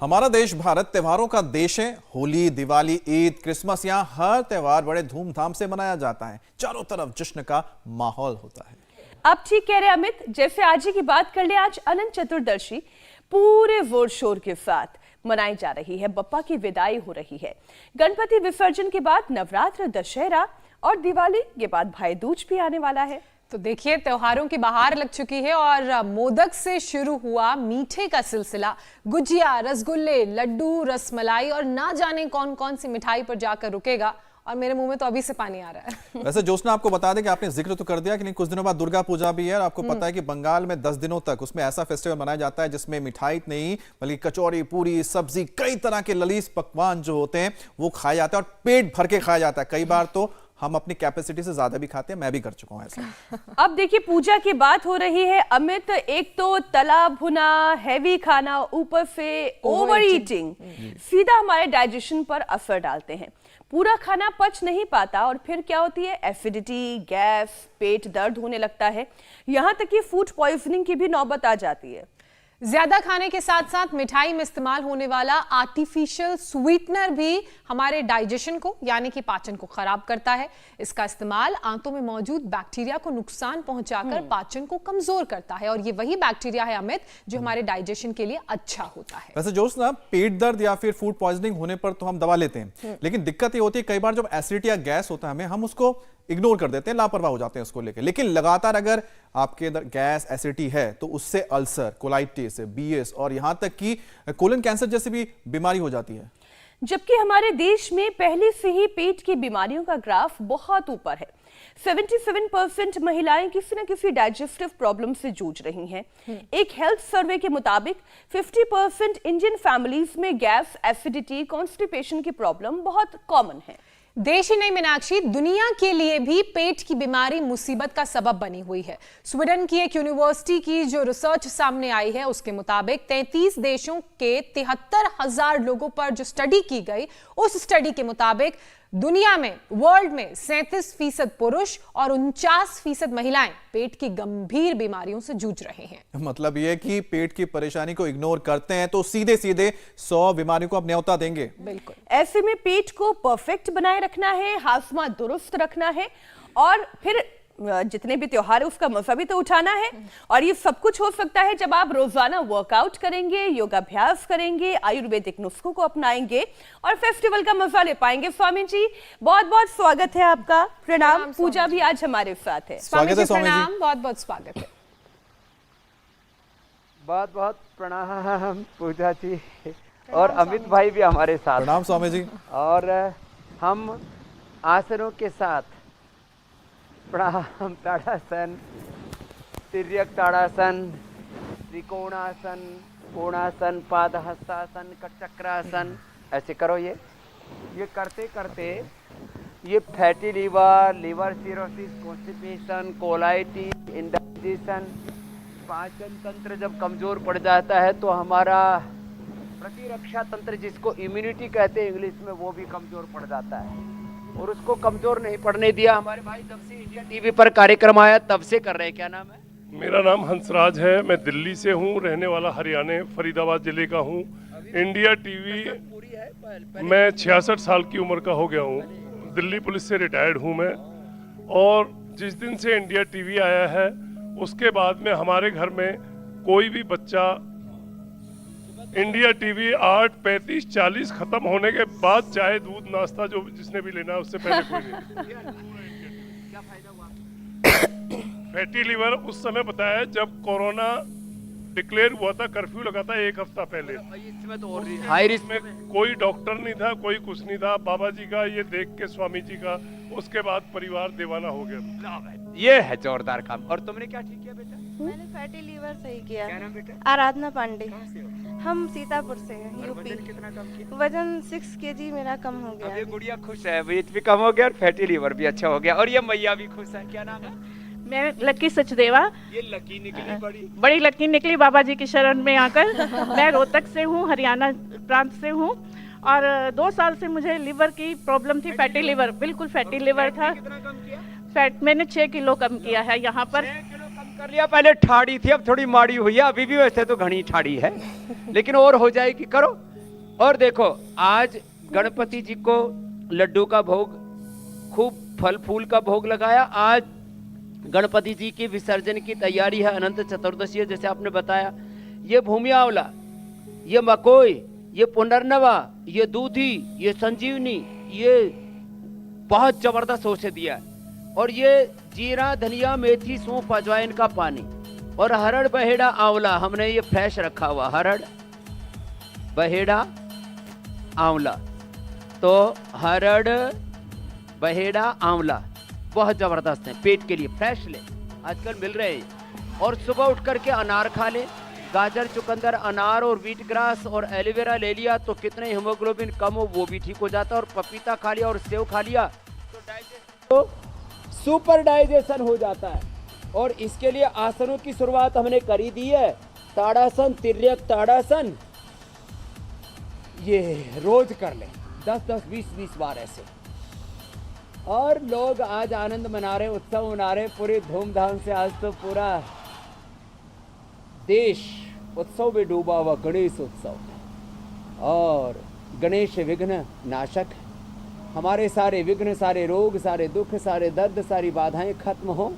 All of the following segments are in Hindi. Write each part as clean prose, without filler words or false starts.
हमारा देश भारत त्योहारों का देश है। होली, दिवाली, ईद, क्रिसमस, यहाँ हर त्योहार बड़े धूमधाम से मनाया जाता है। चारों तरफ जश्न का माहौल होता है। अब ठीक कह रहे अमित, जैसे आज ही की बात कर ले, आज अनंत चतुर्दशी पूरे जोर शोर के साथ मनाई जा रही है। बप्पा की विदाई हो रही है। गणपति विसर्जन के बाद नवरात्र, दशहरा और दिवाली के बाद भाई दूज भी आने वाला है। तो देखिए, त्योहारों की बहार लग चुकी है और मोदक से शुरू हुआ मीठे का सिलसिला गुजिया, रसगुल्ले, लड्डू, रसमलाई और ना जाने कौन कौन सी मिठाई पर जाकर रुकेगा। और मेरे मुंह में तो अभी से पानी आ रहा है। वैसे जोशना, आपको बता दें कि आपने जिक्र तो कर दिया कि नहीं, कुछ दिनों बाद दुर्गा पूजा भी है और आपको पता है कि बंगाल में 10 दिनों तक उसमें ऐसा फेस्टिवल मनाया जाता है जिसमें मिठाई नहीं बल्कि कचौड़ी, पूरी, सब्जी, कई तरह के लजीज पकवान जो होते हैं वो खाए जाते हैं और पेट भर के खाया जाता है। कई बार तो हम अपनी कैपेसिटी से ज्यादा भी खाते हैं, मैं भी कर चुका हूं ऐसा। अब देखिए, पूजा की बात हो रही है अमित, एक तो तला भुना हैवी खाना, ऊपर से ओवर ईटिंग सीधा हमारे डाइजेशन पर असर डालते हैं। पूरा खाना पच नहीं पाता और फिर क्या होती है, एसिडिटी, गैस, पेट दर्द होने लगता है। यहाँ तक कि फूड पॉइजनिंग की भी नौबत आ जाती है। ज्यादा खाने के साथ साथ मिठाई में इस्तेमाल होने वाला आर्टिफिशियल स्वीटनर भी हमारे डाइजेशन को यानी कि पाचन को खराब करता है। इसका इस्तेमाल आंतों में मौजूद बैक्टीरिया को नुकसान पहुंचाकर पाचन को कमजोर करता है और ये वही बैक्टीरिया है अमित जो हमारे डाइजेशन के लिए अच्छा होता है। वैसे जोशना, पेट दर्द या फिर फूड पॉइजनिंग होने पर तो हम दवा लेते हैं, लेकिन दिक्कत ये होती है कई बार जब एसिडिटी या गैस होता है हमें, हम उसको इग्नोर कर देते हैं, लापरवाह हो जाते हैं उसको लेकर। लेकिन लगातार अगर आपके अंदर गैस, एसिडिटी है तो उससे अल्सर, कोलाइटिस, बीएस और यहां तक कि कोलन कैंसर जैसी भी बीमारी हो जाती है। जबकि हमारे देश में पहले से ही पेट की बीमारियों का ग्राफ बहुत ऊपर है। 77% महिलाएं किसी न किसी डाइजेस्टिव प्रॉब्लम से जूझ रही हैं। एक हेल्थ सर्वे के मुताबिक 50% इंडियन फैमिलीज में गैस, एसिडिटी, कॉन्स्टिपेशन की प्रॉब्लम बहुत कॉमन है। देश ही नहीं मीनाक्षी, दुनिया के लिए भी पेट की बीमारी मुसीबत का सबब बनी हुई है। स्वीडन की एक यूनिवर्सिटी की जो रिसर्च सामने आई है उसके मुताबिक 33 देशों के 73,000 लोगों पर जो स्टडी की गई, उस स्टडी के मुताबिक दुनिया में, वर्ल्ड में 37% पुरुष और 49% महिलाएं पेट की गंभीर बीमारियों से जूझ रहे हैं। मतलब यह कि पेट की परेशानी को इग्नोर करते हैं तो सीधे सीधे 100 बीमारियों को आप न्योता देंगे। बिल्कुल। ऐसे में पेट को परफेक्ट बनाए रखना है, हाजमा दुरुस्त रखना है और फिर जितने भी त्योहार है उसका मजा भी तो उठाना है। और ये सब कुछ हो सकता है जब आप रोजाना वर्कआउट करेंगे, योगाभ्यास करेंगे, आयुर्वेदिक नुस्खों को अपनाएंगे और फेस्टिवल का मजा ले पाएंगे। स्वामी जी, बहुत बहुत स्वागत है आपका। प्रणाम। पूजा भी आज हमारे साथ है। स्वागत है स्वामी जी। बहुत बहुत स्वागत है। बहुत बहुत प्रणाम पूजा जी, और अमित भाई भी हमारे साथ। प्रणाम स्वामी जी। और हम आसनों के साथ प्रणाम, ताड़ासन, तिर्यक ताड़ासन, त्रिकोणासन, कोणासन, पादहस्तासन, चक्रासन, ऐसे करो। ये करते करते ये fatty liver, liver cirrhosis, constipation, colitis, indigestion, पाचन तंत्र जब कमजोर पड़ जाता है तो हमारा प्रतिरक्षा तंत्र, जिसको इम्यूनिटी कहते हैं इंग्लिश में, वो भी कमजोर पड़ जाता है। और उसको कमजोर नहीं पड़ने दिया हमारे भाई। जब से इंडिया टीवी पर कार्यक्रम आया तब से कर रहे हैं। क्या नाम है? मेरा नाम हंसराज है, मैं दिल्ली से हूँ, रहने वाला हरियाणा फरीदाबाद जिले का हूँ। इंडिया टीवी मैं 66 साल की उम्र का हो गया हूँ, दिल्ली पुलिस से रिटायर्ड हूँ मैं। और जिस दिन से इंडिया टीवी आया है उसके बाद में हमारे घर में कोई भी बच्चा इंडिया टीवी 8:35 40 खत्म होने के बाद चाय, दूध, नाश्ता जो जिसने भी लेना है उससे पहले कोई नहीं। क्या फायदा हुआ? फैटी लीवर उस समय बताया जब कोरोना डिक्लेयर हुआ था, कर्फ्यू लगा था 1 हफ्ता पहले। इसमें तो और हाई रिस्क में कोई डॉक्टर नहीं था, कोई कुछ नहीं था। बाबा जी का ये देख के, स्वामी जी का, उसके बाद परिवार दीवाना हो गया। ये है जोरदार काम। और तुमने क्या ठीक किया बेटा? मैंने फैटी लीवर सही किया। क्या नाम बेटा? आराधना पांडे। हम सीतापुर से हैं, यूपी। वजन कितना कम किया? वजन 6 kg मेरा कम हो गया। अब ये गुड़िया खुश है, वेट भी कम हो गया और फैटी लीवर भी अच्छा हो गया, और ये मैया भी खुश है। क्या नाम है? मैं लकी सचदेवा। ये लकी निकली, बड़ी लकी निकली बाबा जी की शरण में आकर। मैं रोहतक से हूँ, हरियाणा प्रांत से हूँ और 2 साल से मुझे लिवर की प्रॉब्लम थी, फैटी लिवर, बिल्कुल फैटी लिवर था। कितना कम किया? फैट मैंने 6 किलो कम किया है यहाँ पर। 6 किलो कम कर लिया। पहले ठाड़ी थी, अब थोड़ी माड़ी हुई है, अभी भी वैसे तो घनी ठाड़ी है, लेकिन और हो जाएगी। करो और देखो आज गणपति जी को लड्डू का भोग, खूब फल फूल का भोग लगाया। आज गणपति जी की विसर्जन की तैयारी है, अनंत चतुर्दशी है जैसे आपने बताया। ये भूमि आंवला, ये मकोई, ये पुनर्नवा, ये दूधी, ये संजीवनी, ये बहुत जबरदस्त औषधि है। और ये जीरा, धनिया, मेथी, सौंफ, अजवाइन का पानी और हरड़, बहेड़ा, आंवला हमने ये फ्रेश रखा हुआ। हरड़, बहेड़ा, आंवला। तो हरड़, बहेड़ा, आंवला बहुत जबरदस्त है पेट के लिए, फ्रेश ले, आजकल मिल रहे हैं। और सुबह उठ करके अनार खा ले, गाजर, चुकंदर, अनार और व्हीट ग्रास और एलोवेरा ले लिया तो कितने हीमोग्लोबिन कम हो वो भी ठीक हो जाता है। और पपीता खा लिया और सेव खा लिया तो डाइजेशन, तो सुपर डाइजेशन हो जाता है। और इसके लिए आसनों की शुरुआत हमने करी दी है। ताड़ासन, तिर्यक ताड़ासन, ये रोज कर ले 10-10, 20-20 बार ऐसे। और लोग आज आनंद मना रहे, उत्सव मना रहे पूरी धूमधाम से। आज तो पूरा देश उत्सव में डूबा हुआ, गणेश उत्सव। और गणेश विघ्न नाशक, हमारे सारे विघ्न, सारे रोग, सारे दुख, सारे दर्द, सारी बाधाएं खत्म हो,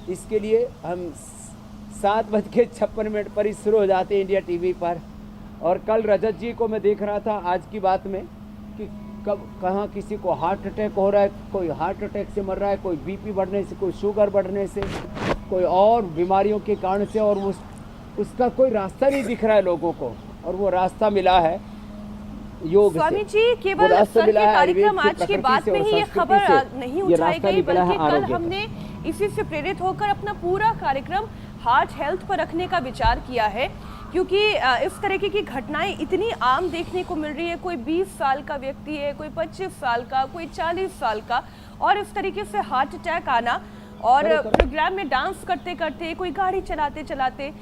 इसके लिए हम 7:56 पर ही शुरू हो जाते हैं इंडिया टीवी पर। और कल रजत जी को मैं देख रहा था आज की बात में कि कब कहाँ किसी को हार्ट अटैक हो रहा है, कोई हार्ट अटैक से मर रहा है, कोई बीपी बढ़ने से, कोई शुगर बढ़ने से, कोई और बीमारियों के कारण से। और उसका कोई रास्ता नहीं दिख रहा है लोगों को, और वो रास्ता मिला है योग स्वामी से। जी, केवल सर के कार्यक्रम आज की बात में ही ये खबर नहीं उठाई गई, बल्कि कल हमने इसी से प्रेरित होकर अपना पूरा कार्यक्रम हार्ट हेल्थ पर रखने का विचार किया है। क्योंकि इस तरीके की घटनाएं इतनी आम देखने को मिल रही है। कोई 20 साल का व्यक्ति है, कोई 25 साल का, कोई 40 साल का, और इस तरीके से हार्ट अटैक आना। और प्रोग्राम में डांस करते करते, कोई गाड़ी चलाते चलाते,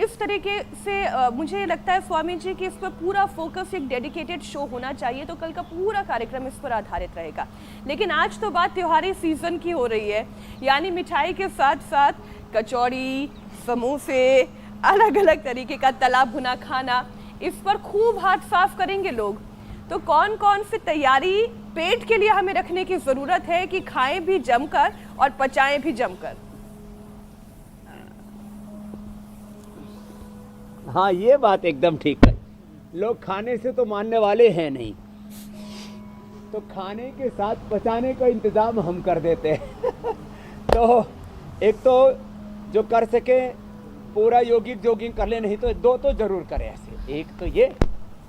इस तरीके से मुझे लगता है स्वामी जी कि इस पर पूरा फोकस, एक डेडिकेटेड शो होना चाहिए। तो कल का पूरा कार्यक्रम इस पर आधारित रहेगा। लेकिन आज तो बात त्योहारी सीजन की हो रही है, यानी मिठाई के साथ साथ कचौड़ी, समोसे, अलग अलग तरीके का तला भुना खाना, इस पर खूब हाथ साफ करेंगे लोग। तो कौन कौन सी तैयारी पेट के लिए हमें रखने की जरूरत है कि खाएं भी जमकर और पचाएं भी जमकर? हाँ, ये बात एकदम ठीक है। लोग खाने से तो मानने वाले हैं नहीं, तो खाने के साथ पचाने का इंतजाम हम कर देते हैं। तो एक तो जो कर सके पूरा योगिक जोगिंग कर ले, नहीं तो 2 तो जरूर करें ऐसे। एक तो ये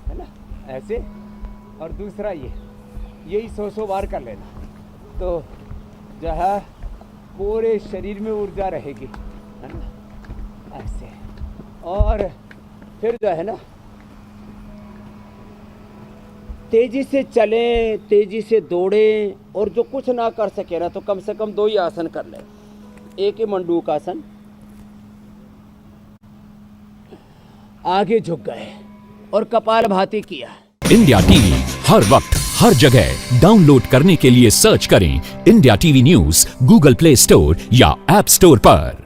है ना ऐसे, और दूसरा यही 100 बार कर लेना, तो जो है पूरे शरीर में ऊर्जा रहेगी, है ना ऐसे। और फिर जो है ना तेजी से चलें, तेजी से दौड़ें, और जो कुछ ना कर सके ना तो कम से कम 2 ही आसन कर लें। एक है मंडूक आसन, आगे झुक गए और कपालभाति किया। इंडिया टीवी हर वक्त हर जगह डाउनलोड करने के लिए सर्च करें India TV news Google play store या ऐप स्टोर पर।